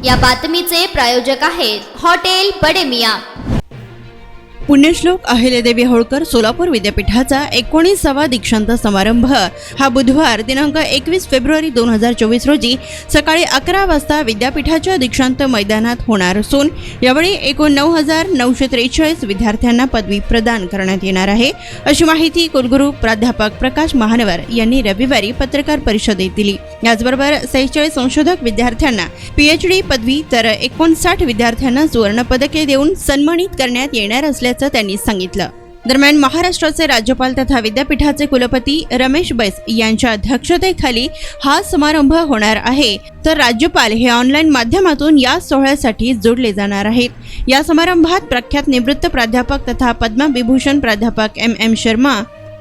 या बातमीचे प्रायोजक आहेत हॉटेल बडे मियां। पुण्यश्लोक अहिल्यादेवी होळकर सोलापूर विद्यापीठाचा 19वा दीक्षांत समारंभ हा बुधवार दिनांक 21 फेब्रुवारी 2024 रोजी सकाळी 11 वाजता विद्यापीठाच्या दीक्षांत मैदानात होणार असून यावेळी एकूण 9,943 विद्यार्थ्यांना पदवी प्रदान करण्यात येणार आहे, अशी माहिती कुलगुरू प्राध्यापक प्रकाश महानवर यांनी रविवारी पत्रकार परिषदेत दिली। याचबरोबर 46 संशोधक विद्यार्थ्यांना PhD पदवी तर 59 विद्यार्थ्यांना सुवर्ण पदके देऊन सन्मानित करण्यात येणार असल्याचे त्यांनी सांगितलं। दरम्यान महाराष्ट्राचे राज्यपाल तथा विद्यापीठाचे कुलपती रमेश बैस यांच्या अध्यक्षतेखाली हा समारंभ होणार आहे, तर राज्यपाल हे ऑनलाईन माध्यमातून या सोहळ्यासाठी जोडले जाणार आहेत। या समारंभात प्रख्यात निवृत्त प्राध्यापक तथा पद्मविभूषण प्राध्यापक MM शर्मा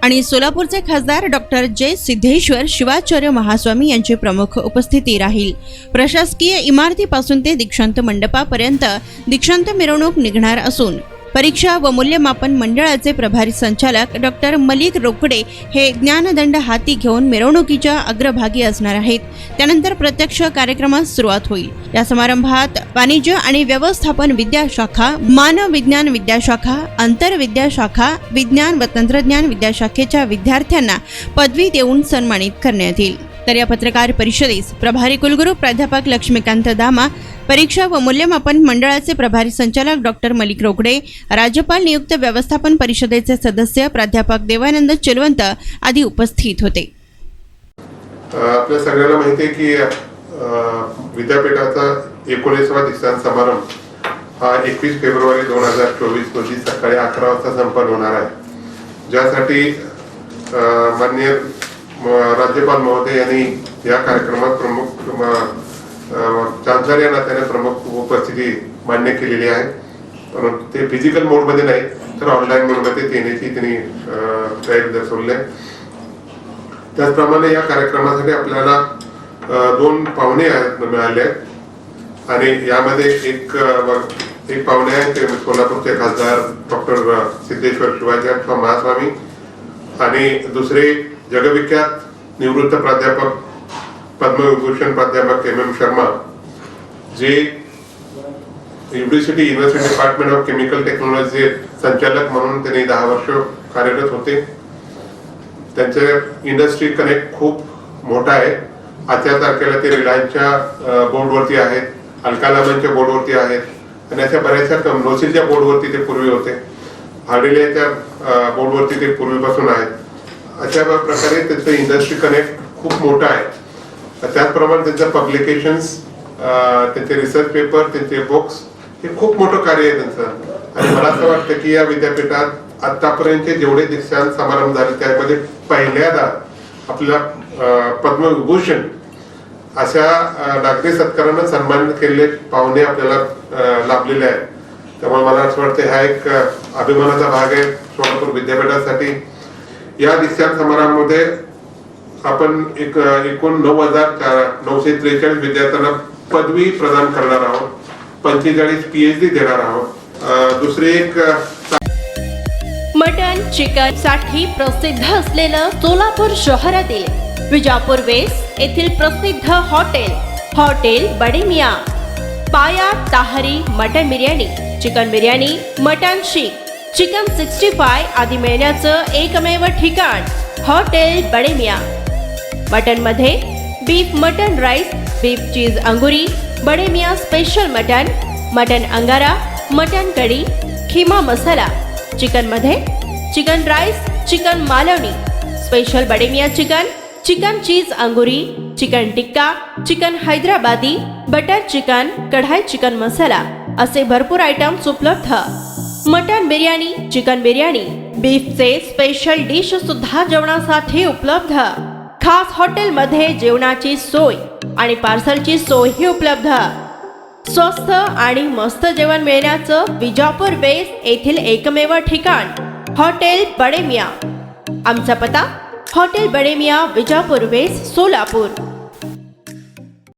आणि सोलापूरचे खासदार डॉक्टर जय सिद्धेश्वर शिवाचार्य महास्वामी यांची प्रमुख उपस्थिती राहील। प्रशासकीय इमारतीपासून ते दीक्षांत मंडपापर्यंत दीक्षांत मिरवणूक निघणार असून परीक्षा व मूल्यमापन मंडळाचे प्रभारी संचालक डॉक्टर मलिक रोकडे हे ज्ञानदंड हाती घेऊन मिरवणुकीच्या अग्रभागी असणार आहेत। त्यानंतर प्रत्यक्ष कार्यक्रमास सुरुवात होईल। या समारंभात वाणिज्य आणि व्यवस्थापन विद्याशाखा, मानव विज्ञान विद्याशाखा, आंतर विद्याशाखा, विज्ञान व तंत्रज्ञान विद्याशाखेच्या विद्यार्थ्यांना पदवी देऊन सन्मानित करण्यात येईल। तर या पत्रकार परिषदेस प्रभारी कुलगुरू प्राध्यापक लक्ष्मीकांत दामा, परीक्षा व मूल्यमापन मंडळाचे प्रभारी संचालक डॉक्टर मलिक रोकडे, राज्यपाल नियुक्त व्यवस्थापन परिषदेचे सदस्य प्राध्यापक देवानंद चिलवंत आदी उपस्थित होते। आपल्या सगळ्यांना माहिती आहे की विद्यापीठाचा 19वा दीक्षांत समारंभ हा 21 फेब्रुवारी 2024 रोजी सकाळी 11 वाजता संपन्न होणार आहे, ज्यासाठी माननीय राज्यपाल महोदय यांनी या कार्यक्रमात प्रमुख चांसलर या नात्याने प्रमुख उपस्थिती मान्य केलेली आहे। परंतु ते फिजिकल मोडमध्ये नाही तर ऑनलाईन मोडमध्ये येण्याची त्यांनी तयारी दर्शवली आहे। त्याचप्रमाणे या कार्यक्रमासाठी आपल्याला 2 पाहुणे मिळाले आहेत आणि यामध्ये एक पाहुणे आहेत ते सोलापूरचे खासदार डॉक्टर सिद्धेश्वर शिवाचार्य महास्वामी आणि दुसरे जगविख्यात निवृत्त प्राध्यापक पद्मविभूषण प्राध्यापक MM शर्मा, जे university department of chemical technology संचालक म्हणून त्यांनी 10 वर्ष कार्यरत होते। त्यांचे इंडस्ट्री कनेक्ट खूप मोठा आहे। आजच्या तारखेला ते रिलायन्सच्या बोर्डवरती आहेत, अल्कालामांच्या बोर्डवरती आहेत आणि अशा बऱ्याचशा नोसिलच्या बोर्डवरती ते पूर्वी होते, हार्डिलियाच्या बोर्डवरती ते पूर्वीपासून आहेत। अशा प्रकारे त्यांचं इंडस्ट्री कनेक्ट खूप मोठा आहे। त्याचप्रमाणे त्यांचं पब्लिकेशन्स, त्यांचे रिसर्च पेपर, त्यांचे बुक्स हे खूप मोठं कार्य आहे त्यांचं। आणि मला असं वाटतं की या विद्यापीठात आतापर्यंतचे जेवढे दीक्षांत समारंभ झाले त्यामध्ये पहिल्यांदा आपल्या पद्मविभूषण अशा नागरी सत्कारानं सन्मानित केलेले पाहुणे आपल्याला लाभलेले आहेत। त्यामुळे मला असं वाटतं हा एक अभिमानाचा भाग आहे सोलापूर विद्यापीठासाठी। या दीक्षांत समारंभामध्ये आपण एकूण 9,943 विद्यार्थ्यांना पदवी प्रदान करणार आहोत, 45 PhD देणार आहोत। दुसरी एक मटन चिकन साठी प्रसिद्ध असलेलं सोलापूर शहरातील विजापूर वेस्ट येथील प्रसिद्ध hotel Bade Miyan, paya tahari mutton biryani, chicken biryani, mutton seekh, chicken 65 आदी मिळण्याचं एकमेव ठिकाण हॉटेल बडे मियां। मटन मध्ये beef mutton rice, beef cheese angoori, Bade Miyan special mutton, mutton angara, mutton kadhi, keema masala. Chicken मध्ये chicken rice, chicken Malvani, special Bade Miyan chicken, chicken cheese angoori, chicken tikka, chicken Hyderabadi, butter chicken, kadai chicken masala असे भरपूर आयटम्स उपलब्ध। मटन बिर्याणी, चिकन बिर्याणी, बीफचे स्पेशल डिश सुद्धा जेवणासाठी उपलब्ध। खास हॉटेलमध्ये जेवणाची सोय आणि पार्सलची सोयही उपलब्ध। स्वस्त आणि मस्त जेवण मिळण्याचं विजापूर वेस्ट येथील एकमेव ठिकाण हॉटेल बडे मियां। आमचा पत्ता हॉटेल बडे मियां, विजापूर वेस्ट, सोलापूर।